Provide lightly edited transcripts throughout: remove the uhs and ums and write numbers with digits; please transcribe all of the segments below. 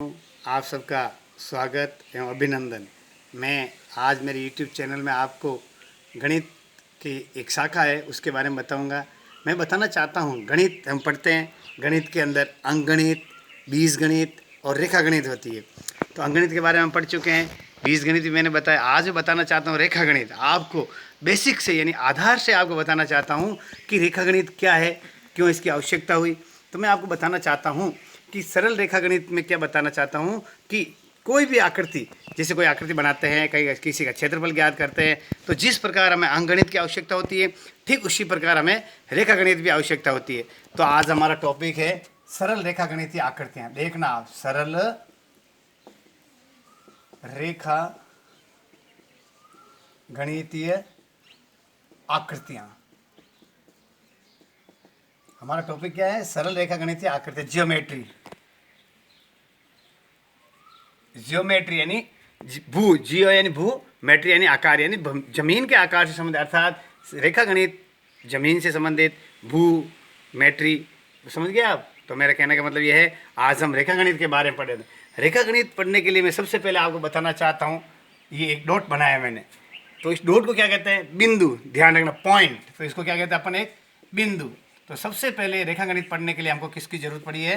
हूँ आप सबका स्वागत एवं अभिनंदन। मैं आज मेरे YouTube चैनल में आपको गणित की एक शाखा है उसके बारे में बताऊंगा। मैं बताना चाहता हूँ गणित हम पढ़ते हैं, गणित के अंदर अंकगणित, बीजगणित और रेखा गणित होती है। तो अंकगणित के बारे में हम पढ़ चुके हैं, बीजगणित भी मैंने बताया। आज मैं बताना चाहता हूँ रेखा गणित। आपको बेसिक से यानी आधार से आपको बताना चाहता हूँ कि रेखा गणित क्या है, क्यों इसकी आवश्यकता हुई। तो मैं आपको बताना चाहता हूँ कि सरल रेखा गणित में क्या बताना चाहता हूँ कि कोई भी आकृति, जैसे कोई आकृति बनाते हैं, कहीं किसी का क्षेत्रफल ज्ञात करते हैं, तो जिस प्रकार हमें अंकगणित की आवश्यकता होती है ठीक उसी प्रकार हमें रेखा गणित भी आवश्यकता होती है। तो आज हमारा टॉपिक है सरल रेखा गणितीय आकृतियां। देखना आप, सरल रेखा गणितीय आकृतियां। हमारा टॉपिक क्या है? सरल रेखा गणितीय आकृतियां, जियोमेट्री। जियोमेट्री यानी भू, जियो यानी भू, मेट्री यानी आकार, यानी जमीन के आकार से संबंधित, अर्थात रेखा गणित जमीन से संबंधित, भू मेट्री, समझ गए आप? तो मेरा कहने का मतलब यह है आज हम रेखा गणित के बारे में पढ़े। रेखा गणित पढ़ने के लिए मैं सबसे पहले आपको बताना चाहता हूँ, ये एक डॉट बनाया मैंने। तो इस डॉट को क्या कहते हैं? बिंदु। ध्यान रखना, पॉइंट। तो इसको क्या कहते हैं अपन? एक बिंदु। तो सबसे पहले रेखा गणित पढ़ने के लिए हमको किसकी जरूरत पड़ी है?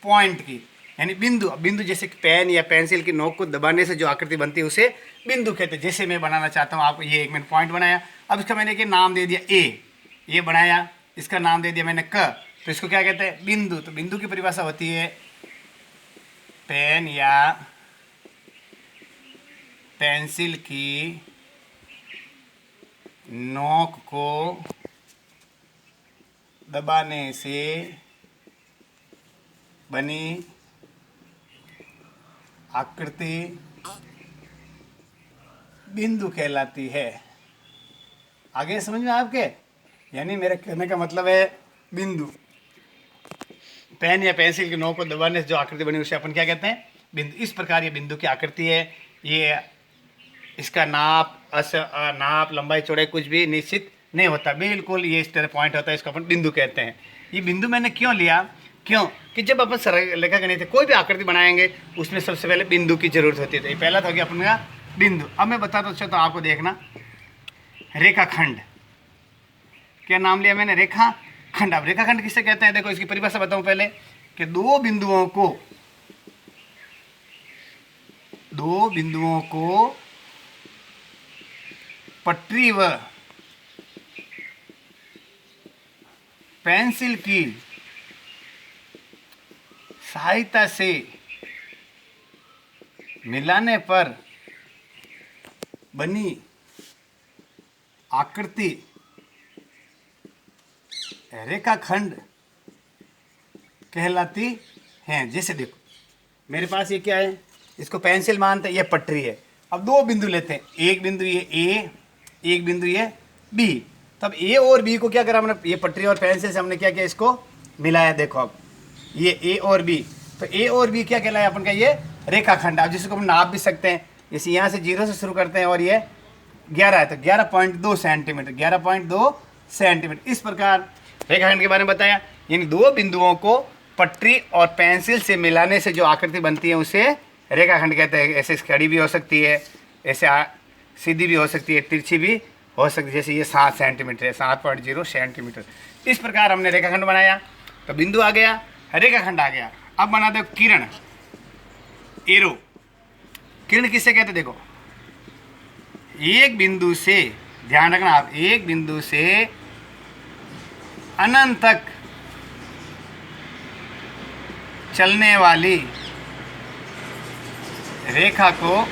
पॉइंट की, यानी बिंदु। बिंदु जैसे पेन या पेंसिल की नोक को दबाने से जो आकृति बनती है उसे बिंदु कहते हैं। जैसे मैं बनाना चाहता हूँ आपको, ये एक मैंने पॉइंट बनाया, अब इसका मैंने एक नाम दे दिया ए, ये बनाया, इसका नाम दे दिया मैंने क, तो इसको क्या कहते हैं? बिंदु। तो बिंदु की परिभाषा होती है पेन या पेंसिल की नोक को दबाने से बनी आकृति बिंदु कहलाती है। आगे समझ में आपके? यानी मेरे कहने का मतलब है बिंदु। पेन या पेंसिल की नोक को दबाने से जो आकृति बनी उसे अपन क्या कहते हैं? बिंदु। इस प्रकार ये बिंदु की आकृति है। ये इसका नाप लंबाई चौड़ाई कुछ भी निश्चित नहीं होता, बिल्कुल ये इस तरह पॉइंट होता है, इसको अपन बिंदु कहते हैं। ये बिंदु मैंने क्यों लिया? क्यों कि जब अपन सरल रेखा गणित कोई भी आकृति बनाएंगे उसमें सबसे पहले बिंदु की जरूरत होती है। तो ये पहला था कि अपन का बिंदु। अब मैं बताता हूँ, तो आपको देखना, रेखाखंड। क्या नाम लिया मैंने? रेखाखंड। अब रेखाखंड किसे कहते हैं? देखो इसकी परिभाषा बताऊं पहले, कि दो बिंदुओं को पटरी व पेंसिल की सहायता से मिलाने पर बनी आकृति रेखाखंड कहलाती है। जैसे देखो मेरे पास ये क्या है, इसको पेंसिल मानते हैं, ये पटरी है। अब दो बिंदु लेते हैं, एक बिंदु ये ए, एक बिंदु ये बी। तब ए और बी को क्या करा हमने? ये पटरी और पेंसिल से हमने क्या किया? इसको मिलाया। देखो अब ये ए और बी, तो ए और बी क्या कहलाया अपन का? ये रेखाखंड। अब जिसको हम नाप भी सकते हैं, जैसे यहाँ से 0 से शुरू करते हैं और ये 11 है, तो 11.2 सेंटीमीटर, 11.2 सेंटीमीटर। इस प्रकार रेखाखंड के बारे में बताया। यानी दो बिंदुओं को पटरी और पेंसिल से मिलाने से जो आकृति बनती है उसे रेखाखंड कहते हैं। ऐसे खड़ी भी हो सकती है, ऐसे सीधी भी हो सकती है, तिरछी भी हो सकती है। जैसे ये 7 सेंटीमीटर है, 7.0 सेंटीमीटर। इस प्रकार हमने रेखाखंड बनाया। तो बिंदु आ गया, रेखाखंड आ गया। अब बना दो किरण, एरो। किरण किससे कहते हैं? देखो एक बिंदु से, ध्यान रखना आप, एक बिंदु से अनंत तक चलने वाली रेखा को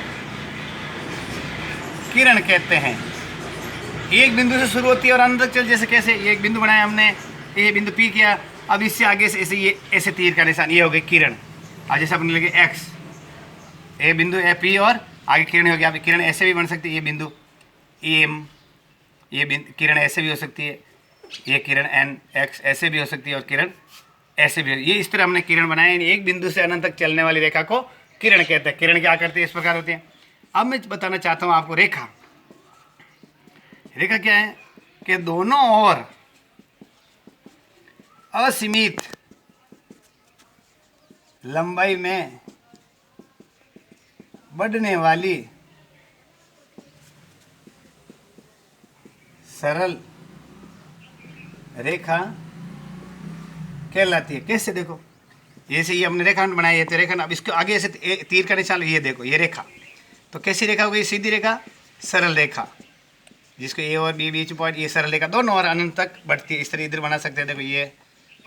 किरण कहते हैं। एक बिंदु से शुरू होती है और अनंत तक चल, जैसे कैसे? एक बिंदु बनाया हमने, ए बिंदु पी किया, अब इससे आगे से ऐसे ये ऐसे तीर का निशान, ये हो गई किरण। अब जैसे अपने लगे एक्स, ए बिंदु ए पी और आगे किरण हो गया। अब किरण ऐसे भी बन सकती है, ये बिंदु एम, ये किरण ऐसे भी हो सकती है, ये किरण एन एक्स ऐसे भी हो सकती है, और किरण ऐसे भी। ये इस तरह हमने किरण बनाए। एक बिंदु से अनंत तक चलने वाली रेखा को किरण कहते हैं। किरण क्या करती है? इस प्रकार होती है। अब मैं बताना चाहता हूँ आपको रेखा। रेखा क्या है? कि दोनों ओर असीमित लंबाई में बढ़ने वाली सरल रेखा कहलाती है। कैसे देखो, जैसे ये हमने रेखाखंड बनाया है, तो रेखाखंड, अब इसको आगे से तीर का निशान, ये देखो ये रेखा, तो कैसी रेखा हो गई? सीधी रेखा, सरल रेखा, जिसको ए और बी बीच पॉइंट, ये सरल रेखा दोनों और अनंत तक बढ़ती है। इस तरह इधर बना सकते हैं, देखो ये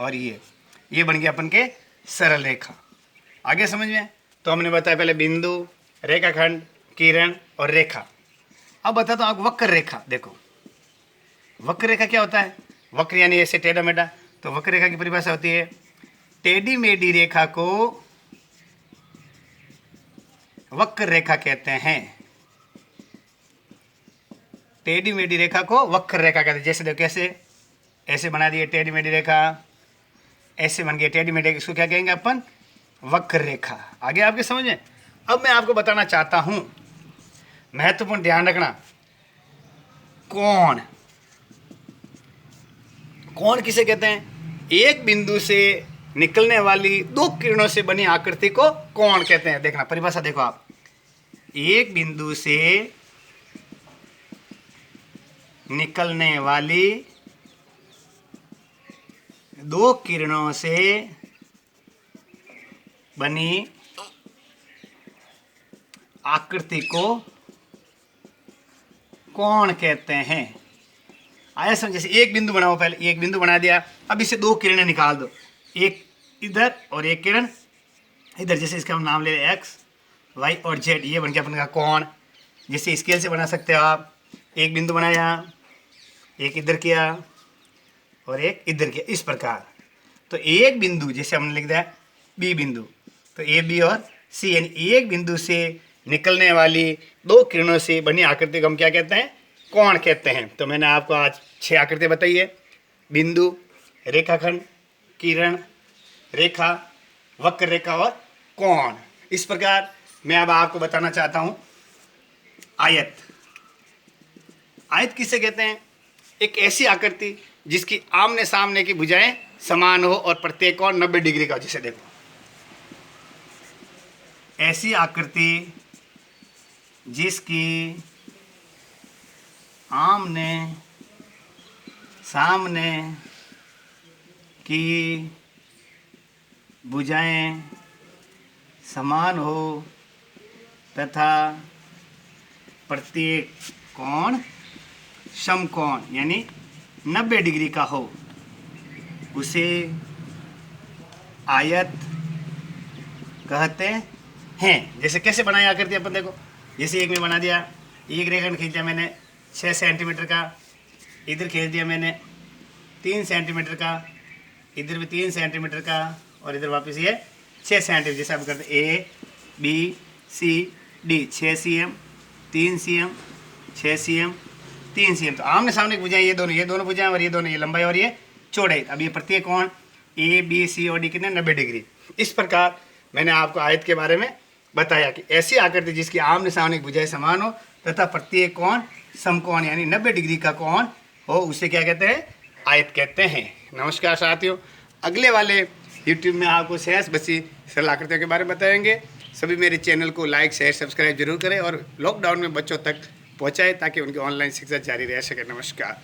और ये बन गया अपन के सरल रेखा। आगे समझ में? तो हमने बताया पहले बिंदु, रेखाखंड, किरण और रेखा। अब बताता हूँ आपको वक्र रेखा। देखो वक्र रेखा क्या होता है? वक्र यानी ऐसे टेढ़ा मेढ़ा, तो वक्र रेखा की परिभाषा होती है, टेढ़ी मेढ़ी रेखा को वक्र रेखा कहते हैं। टेढ़ी मेढ़ी रेखा को वक्र रेखा कहते हैं। जैसे देखो कैसे, ऐसे बना दिए टेढ़ी मेढ़ी रेखा, ऐसे बन गई टेढ़ी मेढ़ी, इसको क्या कहेंगे अपन? वक्र रेखा। आगे आपके समझ में? अब मैं आपको बताना चाहता हूं, महत्वपूर्ण ध्यान रखना, कोण। कोण किसे कहते हैं? एक बिंदु से निकलने वाली दो किरणों से बनी आकृति को कोण कहते हैं। देखना परिभाषा देखो आप, एक बिंदु से निकलने वाली दो किरणों से बनी आकृति को कोण कहते हैं। आया समझ? जैसे एक बिंदु बनाओ, पहले एक बिंदु बना दिया, अब इसे दो किरणें निकाल दो, एक इधर और एक किरण इधर। जैसे इसका हम नाम ले रहे एक्स, वाई और जेड, ये बन गया अपन का कोण। जैसे स्केल से बना सकते हो आप, एक बिंदु बनाया, एक इधर किया और एक इधर किया, इस प्रकार। तो एक बिंदु, जैसे हमने लिख दिया बी बिंदु, तो ए बी और सी, यानी एक बिंदु से निकलने वाली दो किरणों से बनी आकृति को हम क्या कहते हैं? कोण कहते हैं। तो मैंने आपको आज 6 आकृति बताई है, बिंदु, रेखाखंड, किरण, रेखा, वक्र रेखा और कोण। इस प्रकार मैं अब आपको बताना चाहता हूं आयत। आयत किसे कहते हैं? एक ऐसी आकृति जिसकी आमने सामने की भुजाएं समान हो और प्रत्येक कोण 90 डिग्री का हो। जिसे देखो, ऐसी आकृति जिसकी आमने सामने की भुजाएं समान हो तथा प्रत्येक कोण समकोण यानी 90 डिग्री का हो, उसे आयत कहते हैं। जैसे कैसे बनाया आकृति अपन देखो, जैसे एक में बना दिया, एक रेखाखंड खींच दिया मैंने 6 सेंटीमीटर का, इधर खींच दिया मैंने 3 सेंटीमीटर का, इधर भी 3 सेंटीमीटर का, और इधर वापस ये 6 सेंटीमीटर। जैसे आप करते A B C D, 6 cm, 3 cm, 6 cm, 3 cm। तो आमने सामने भुजाएं ये दोनों भुजाएं, और ये दोनों, ये लंबाई और ये चौड़ाई। अब ये प्रत्येक कोण ए बी सी और डी कितने? 90 डिग्री। इस प्रकार मैंने आपको आयत के बारे में बताया कि ऐसी आकृति जिसकी आमने सामने भुजाएं समान हो तथा प्रत्येक कोण समकोण यानी 90 डिग्री का कोण हो, उसे क्या कहते हैं? आयत कहते हैं। नमस्कार साथियों, अगले वाले यूट्यूब में आपको सहज बसी सरल आकृतियों के बारे में बताएंगे। सभी मेरे चैनल को लाइक शेयर सब्सक्राइब जरूर करें और लॉकडाउन में बच्चों तक पहुँचाएँ ताकि उनकी ऑनलाइन शिक्षा जारी रह सके। नमस्कार।